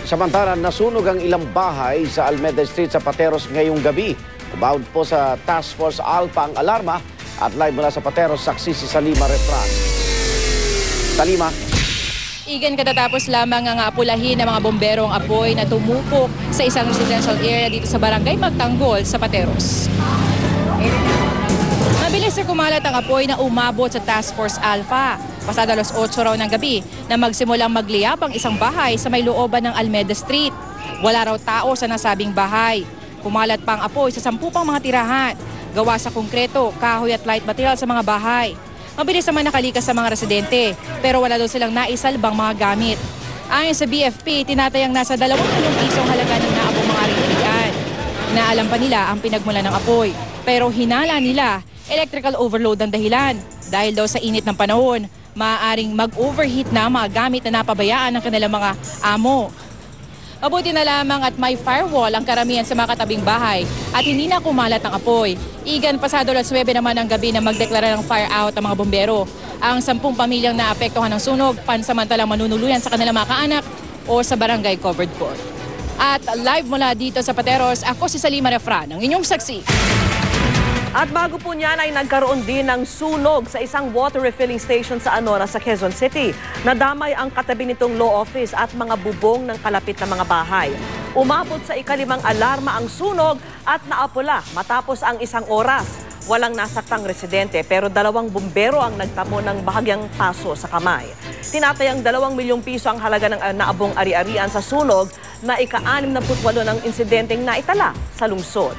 Samantala, nasunog ang ilang bahay sa Almeda Street sa Pateros ngayong gabi. Umahod po sa Task Force Alpha ang alarma at live mula sa Pateros, saksi si Salima Refran. Salima. Igan, katatapos lamang ang apulahin ng mga bombero ang apoy na tumupok sa isang residential area dito sa barangay Magtanggol sa Pateros. Mabilis na kumalat ang apoy na umabot sa Task Force Alpha. Pasado alas 8 raw ng gabi na magsimulang magliyab ang isang bahay sa may looban ng Almeda Street. Wala raw tao sa nasabing bahay. Kumalat pa ang apoy sa 10 pang mga tirahan. Gawa sa konkreto, kahoy at light material sa mga bahay. Mabilis naman nakalikas sa mga residente, pero wala daw silang naisalbang mga gamit. Ayon sa BFP, tinatayang nasa 2 milyong pisong halaga ng naabong mga ari-arian. Naalam pa nila ang pinagmula ng apoy, pero hinala nila electrical overload ang dahilan. Dahil daw sa init ng panahon, maaaring mag-overheat na mga gamit na napabayaan ng kanilang mga amo. Mabuti na lamang at may firewall ang karamihan sa mga katabing bahay at hindi na kumalat ang apoy. Igan, pasado alas 9 naman ang gabi na magdeklara ng fire out ang mga bombero. Ang 10 pamilyang naapektuhan ng sunog, pansamantalang manunuluyan sa kanilang mga kaanak o sa barangay covered court. At live mula dito sa Pateros, ako si Salima Refran, ang inyong saksi. At bago po niyan ay nagkaroon din ng sunog sa isang water refilling station sa Anora sa Quezon City. Nadamay ang katabi nitong law office at mga bubong ng kalapit na mga bahay. Umabot sa ika-5 alarma ang sunog at naapula matapos ang 1 oras. Walang nasaktang residente pero 2 bumbero ang nagtamo ng bahagyang paso sa kamay. Tinatayang 2 milyong piso ang halaga ng naabong ari-arian sa sunog na ika-68 ng insidenteng naitala sa lungsod.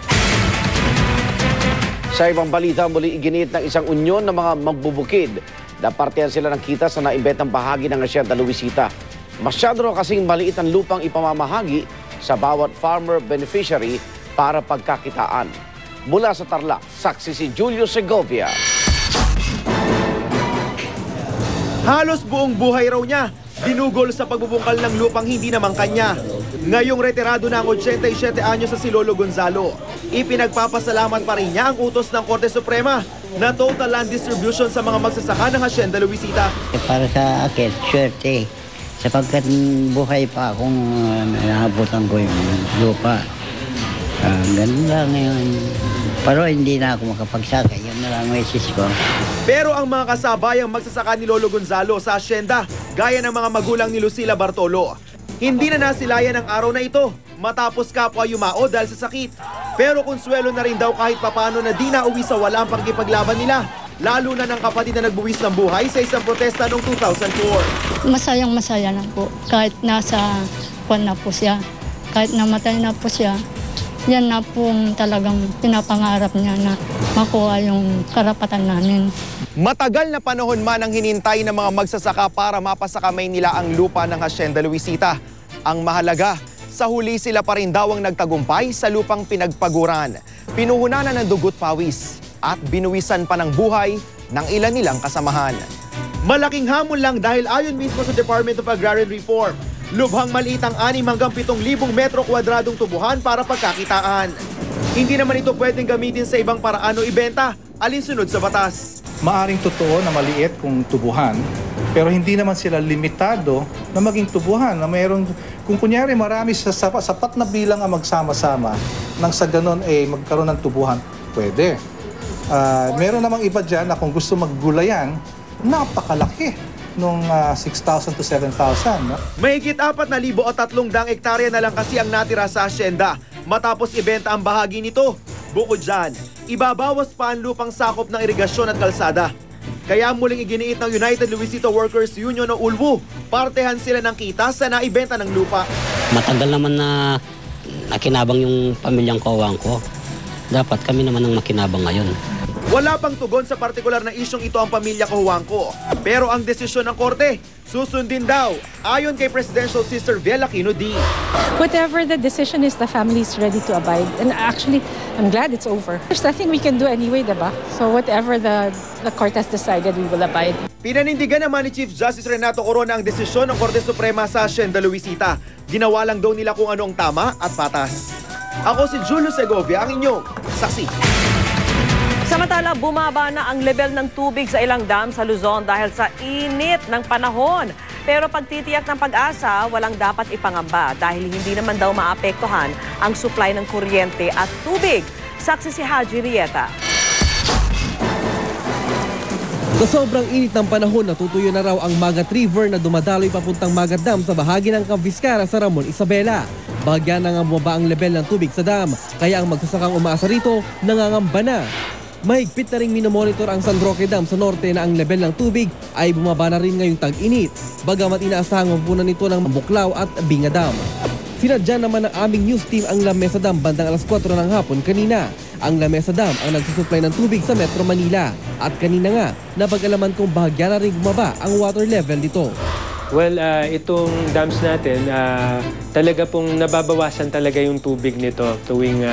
Sa ibang balita, muli iginiit ng isang unyon ng mga magbubukid na partihan sila ng kita sa naimbentang bahagi ng Hacienda Luisita. Masyado raw kasing maliit ang lupang ipamamahagi sa bawat farmer beneficiary para pagkakitaan. Mula sa Tarlac, saksi si Julio Segovia. Halos buong buhay raw niya dinugol sa pagbubungkal ng lupang hindi naman kanya. Ngayong retirado na ang 87 anyos sa si Lolo Gonzalo, ipinagpapasalamat pa rin niya ang utos ng Korte Suprema na total land distribution sa mga magsasaka ng Hacienda Luisita. Para sa akin, swerte. Sapagkat buhay pa akong naabutan ko yung lupa. Ganun lang ngayon. Pero hindi na ako makapagsaka. Yan na lang ang isis ko. Pero ang mga kasabayang magsasaka ni Lolo Gonzalo sa Hacienda, gaya ng mga magulang ni Lucila Bartolo, hindi na nasilayan ang araw na ito matapos kapwa yumao dahil sa sakit. Pero konsuelo na rin daw kahit papano na di na uwi sa wala ang pagkipaglaban nila. Lalo na ng kapatid na nagbuwis ng buhay sa isang protesta noong 2004. Masayang-masaya na po kahit nasa kwan na po siya. Kahit namatay na po siya, yan na po talagang pinapangarap niya na makuha yung karapatan namin. Matagal na panahon man ang hinintay ng mga magsasaka para mapasakamay nila ang lupa ng Hacienda Luisita. Ang mahalaga, sa huli sila pa rin daw ang nagtagumpay sa lupang pinagpaguran. Pinuhunanan ng dugot pawis at binuwisan pa ng buhay ng ilan nilang kasamahan. Malaking hamon lang dahil ayon mismo sa Department of Agrarian Reform, lubhang maliit ang 6 hanggang 7,000 metro kwadradong tubuhan para pagkakitaan. Hindi naman ito pwedeng gamitin sa ibang paraan o ibenta, alinsunod sa batas. Maaring totoo na maliit kung tubuhan, pero hindi naman sila limitado na maging tubuhan. Na mayroong, kung kunyari marami sa sapat na bilang ang magsama-sama, nang sa ganon magkaroon ng tubuhan, pwede. Meron namang iba dyan na kung gusto maggulayan, napakalaki nung 6,000 to 7,000. No? Mahigit 4,000 o 300 hektarya na lang kasi ang natira sa Hacienda matapos ibenta ang bahagi nito. Bukod dyan, ibabawas pa ang lupang sakop ng irigasyon at kalsada. Kaya muling iginiit ng United Luisita Workers Union o ULWU, partehan sila ng kita sa naibenta ng lupa. Matagal naman na nakinabang yung pamilyang kawang ko. Dapat kami naman ang makinabang ngayon. Wala pang tugon sa partikular na isyong ito ang pamilya Cojuangco. Pero ang desisyon ng korte, susundin daw, ayon kay Presidential Sister Viela Aquino D. Whatever the decision is, the family is ready to abide. And actually, I'm glad it's over. There's nothing we can do anyway, diba? So whatever the court has decided, we will abide. Pinanindigan naman ni Chief Justice Renato Corona ang desisyon ng Korte Suprema sa Hacienda Luisita. Ginawa lang daw nila kung ano ang tama at patas. Ako si Julio Segovia, ang inyong saksi. Samantala, bumaba na ang level ng tubig sa ilang dam sa Luzon dahil sa init ng panahon. Pero pagtitiyak ng Pag-asa, walang dapat ipangamba dahil hindi naman daw maapektuhan ang supply ng kuryente at tubig. Saksi si Haji Rieta. Sa sobrang init ng panahon, natutuyo na raw ang Magat River na dumadaloy papuntang Magat Dam sa bahagi ng Cavvizcara sa Ramon Isabela. Bahagyan na nga bumaba ang level ng tubig sa dam, kaya ang magsasakang umaasa rito nangangamba na. Mahigpit na ring minomonitor ang San Roque Dam sa norte na ang level ng tubig ay bumaba na rin ngayong tag-init, bagamat inaasahang mapunan nito ng Buklaw at Binga Dam. Sinadya naman ng aming news team ang Lamesa Dam bandang alas 4 ng hapon kanina. Ang Lamesa Dam ang nagsusupply ng tubig sa Metro Manila. At kanina nga, napag-alaman kong bahagya na rin bumaba ang water level dito. Well, itong dams natin, talaga pong nababawasan talaga yung tubig nito tuwing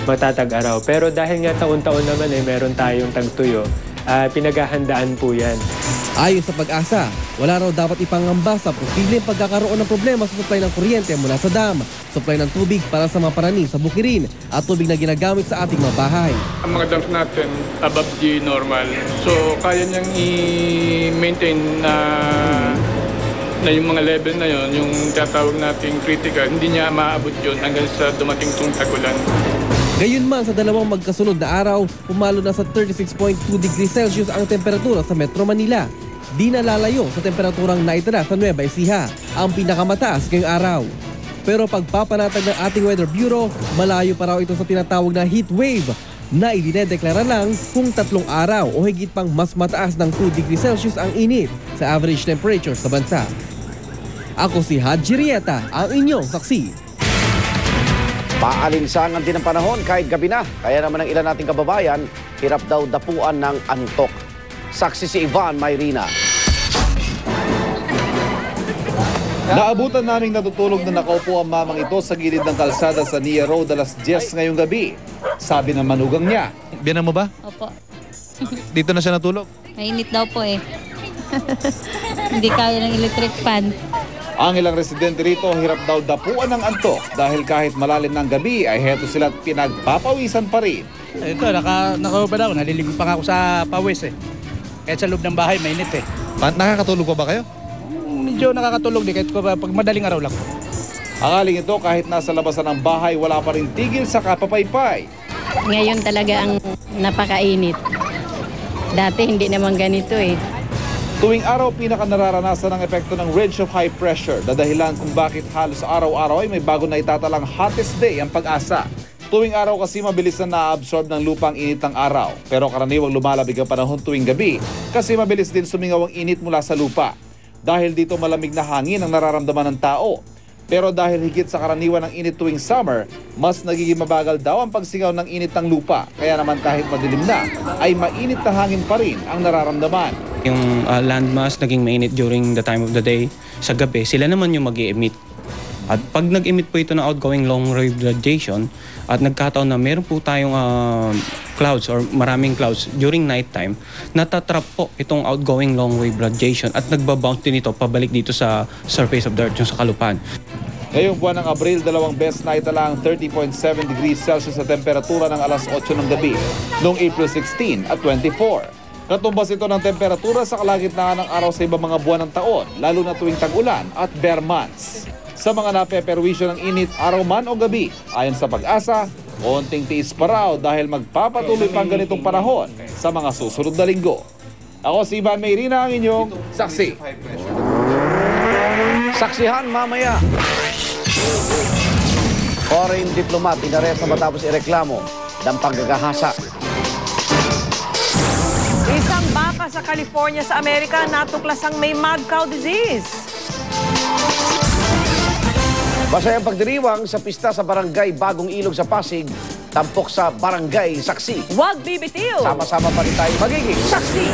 matatag-araw. Pero dahil nga taon-taon naman meron tayong tagtuyo, pinaghahandaan po yan. Ayon sa Pag-asa, wala raw dapat ipangamba sa posibleng pagkakaroon ng problema sa supply ng kuryente mula sa dam, supply ng tubig para sa mga paraning sa bukirin at tubig na ginagamit sa ating mga bahay. Ang mga dams natin above the normal. So kaya niyang i-maintain na yung mga level na yon, yung tatawag nating critical, hindi niya maaabot yun hanggang sa dumating itong tag-ulan. Gayunman sa dalawang magkasunod na araw, pumalo na sa 36.2 degrees Celsius ang temperatura sa Metro Manila. Di na lalayo sa temperaturang naitala sa Nueva Ecija, ang pinakamataas ngayong araw. Pero pagpapanatag ng ating Weather Bureau, malayo pa raw ito sa tinatawag na heat wave na idinedeklara lang kung 3 araw o higit pang mas mataas ng 2 degrees Celsius ang init sa average temperature sa bansa. Ako si Haji Rieta, ang inyong saksi. Paalinsangan din ang panahon kahit gabi na. Kaya naman ang ilan nating kababayan, hirap daw dapuan ng antok. Saksi si Ivan Mayrina. Naabutan naming natutulog na nakaupo ang mamang ito sa gilid ng kalsada sa Nia Road alas 10 ngayong gabi. Sabi ng manugang niya. Biyanan mo ba? Opo. Dito na siya natulog? Mainit daw po eh. Hindi kaya ng electric fan. Ang ilang residente rito hirap daw dapuan ng antok dahil kahit malalim ng gabi ay heto sila't pinagpapawisan pa rin. Ito, nakauban ako. Naliligo pa nga ako sa pawis eh. Kahit sa loob ng bahay, mainit eh. Nakakatulog pa ba kayo? Medyo nakakatulog din kahit pag madaling araw lang. Ang aling ito kahit nasa labasan ng bahay wala pa rin tigil sa kapapaypay. Ngayon talaga ang napakainit. Dati hindi naman ganito eh. Tuwing araw pinakanararanasan ang epekto ng ridge of high pressure na dahilan kung bakit halos araw-araw ay may bago na itatalang hottest day ang Pag-asa. Tuwing araw kasi mabilis na na-absorb ng lupa ang init ng araw. Pero karaniwang lumalabig ang panahon tuwing gabi kasi mabilis din sumingaw ang init mula sa lupa. Dahil dito malamig na hangin ang nararamdaman ng tao. Pero dahil higit sa karaniwan ng init tuwing summer, mas nagiging mabagal daw ang pagsingaw ng init ng lupa. Kaya naman kahit madilim na, ay mainit na hangin pa rin ang nararamdaman. Yung landmass naging mainit during the time of the day. Sa gabi, sila naman yung mag-i-emit. At pag nag-emit po ito ng outgoing long-wave radiation at nagkataon na meron po tayong clouds or maraming clouds during nighttime, natatrap po itong outgoing long-wave radiation at nagbabounce din ito pabalik dito sa surface of the earth, yung sa kalupaan. Ngayong buwan ng Abril, 2 beses na itala ang 30.7 degrees Celsius sa temperatura ng alas 8 ng gabi noong April 16 at 24. Katumbas ito ng temperatura sa kalagitnaan ng araw sa ibang mga buwan ng taon, lalo na tuwing tag-ulan at bare months. Sa mga napeperwisyo ng init, araw man o gabi, ayon sa Pag-asa, konting tiis pa raw dahil magpapatuloy pang ganitong panahon sa mga susunod na linggo. Ako si Ivan Mayrina, ang inyong saksi. Saksihan mamaya. Foreign diplomat inaresta matapos ireklamo ng panggagahasa. Isang baka sa California sa Amerika natuklasang may mad cow disease. Masayang pagdiriwang sa pista sa barangay Bagong Ilog sa Pasig, tampok sa barangay Saksi. Huwag bibitiw! Sama-sama pa rin tayo magiging saksi!